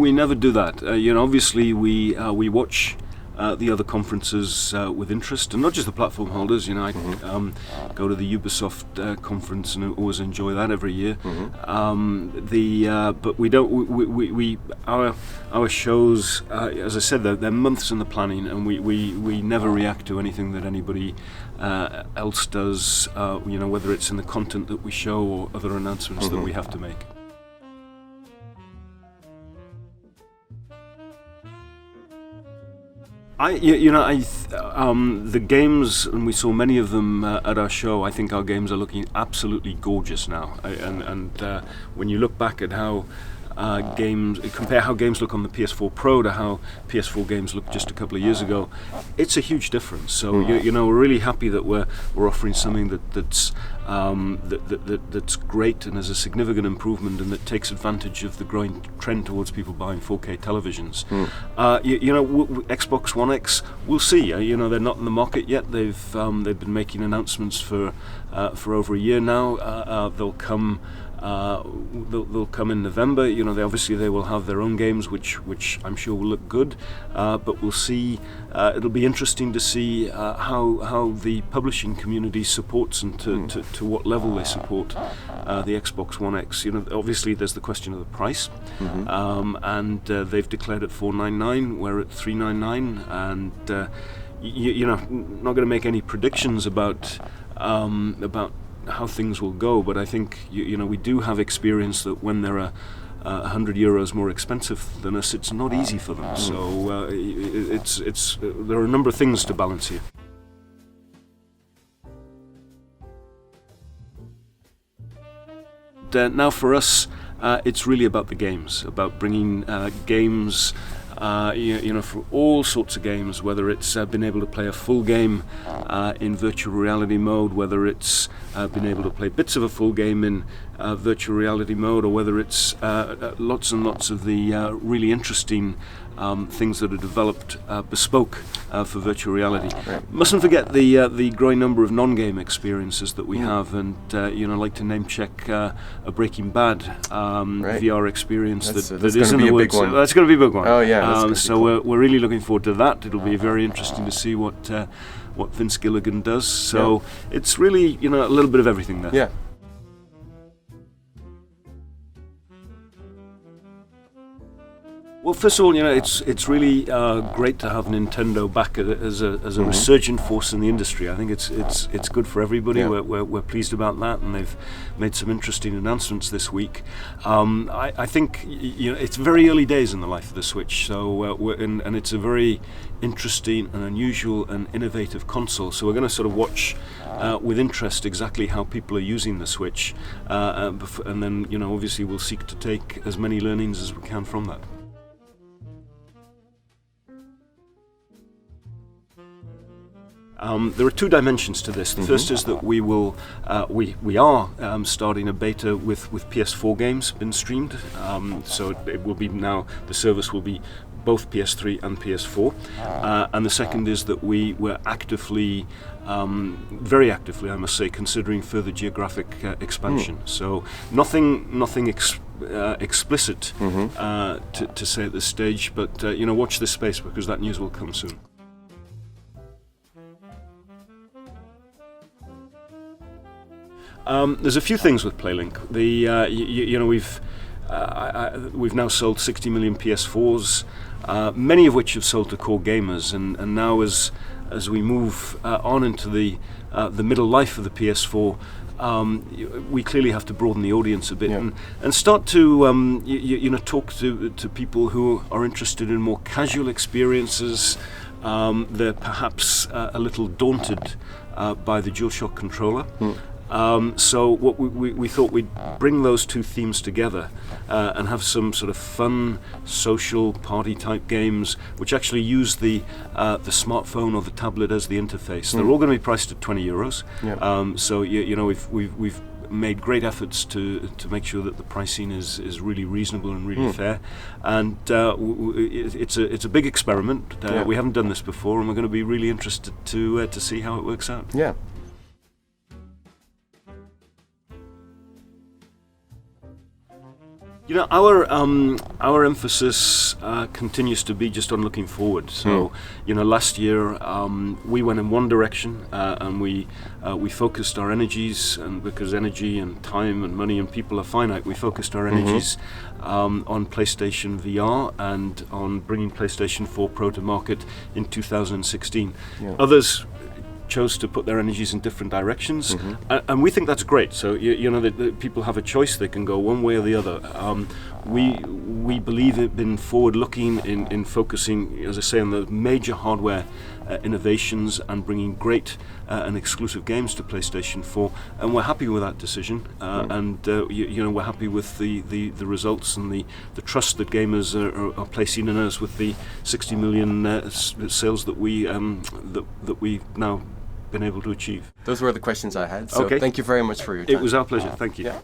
we never do that. Obviously we watch the other conferences with interest, and not just the platform holders. I go to the Ubisoft conference and always enjoy that every year. But we don't. Our shows, as I said, they're months in the planning, and we never react to anything that anybody else does. Whether it's in the content that we show or other announcements that we have to make. The games, and we saw many of them at our show. I think our games are looking absolutely gorgeous now. And when you look back at how compare how games look on the PS4 Pro to how PS4 games looked just a couple of years ago, it's a huge difference. So we're really happy that we're offering something that's great and is a significant improvement, and that takes advantage of the growing trend towards people buying 4K televisions. Xbox One X, we'll see. They're not in the market yet. They've been making announcements for over a year now. They'll come. They'll come in November. They will have their own games, which I'm sure will look good. But we'll see. It'll be interesting to see how the publishing community supports and to what level they support the Xbox One X. Obviously there's the question of the price, and they've declared it $499. We're at $399, and not going to make any predictions about how things will go, but I think we do have experience that when there are €100 more expensive than us, it's not easy for them. So there are a number of things to balance here. Now for us, it's really about the games, about bringing games. For all sorts of games, whether it's been able to play a full game in virtual reality mode, whether it's been able to play bits of a full game in virtual reality mode, or whether it's lots and lots of the really interesting things that are developed bespoke for virtual reality. Right. Mustn't forget the growing number of non-game experiences that we have, and like to name check a Breaking Bad VR experience that is in the works. That's going to be a big one. Oh yeah. So we're really looking forward to that. It'll be very interesting to see what Vince Gilligan does. So it's really a little bit of everything there. Yeah. Well, first of all, it's really great to have Nintendo back as a resurgent force in the industry. I think it's good for everybody. Yeah. We're pleased about that, and they've made some interesting announcements this week. I think it's very early days in the life of the Switch, so and it's a very interesting and unusual and innovative console. So we're going to sort of watch with interest exactly how people are using the Switch, and then obviously we'll seek to take as many learnings as we can from that. There are two dimensions to this. The first is that we are starting a beta with PS4 games been streamed. So it will be now, the service will be both PS3 and PS4. And the second is that we were actively, very actively, I must say, considering further geographic expansion. So nothing explicit to say at this stage, but watch this space, because that news will come soon. There's a few things with PlayLink. We've now sold 60 million PS4s, many of which have sold to core gamers, and now as we move on into the middle life of the PS4, we clearly have to broaden the audience a bit and start to talk to people who are interested in more casual experiences. They're perhaps a little daunted by the DualShock controller. So what we thought we'd bring those two themes together and have some sort of fun, social, party-type games which actually use the smartphone or the tablet as the interface. They're all going to be priced at €20. So we've made great efforts to make sure that the pricing is really reasonable and really fair. And it's a big experiment. We haven't done this before, and we're going to be really interested to see how it works out. Yeah. Our emphasis continues to be just on looking forward. So, last year we went in one direction, and we focused our energies, and because energy and time and money and people are finite, we focused our energies on PlayStation VR and on bringing PlayStation 4 Pro to market in 2016. Yeah. Others chose to put their energies in different directions, and we think that's great. So that people have a choice; they can go one way or the other. We believe in forward-looking, in focusing, as I say, on the major hardware innovations and bringing great and exclusive games to PlayStation 4, and we're happy with that decision. And we're happy with the results and the trust that gamers are placing in us with the 60 million sales that we've now been able to achieve. Those were the questions I had. So Thank you very much for your time. It was our pleasure. Thank you. Yeah.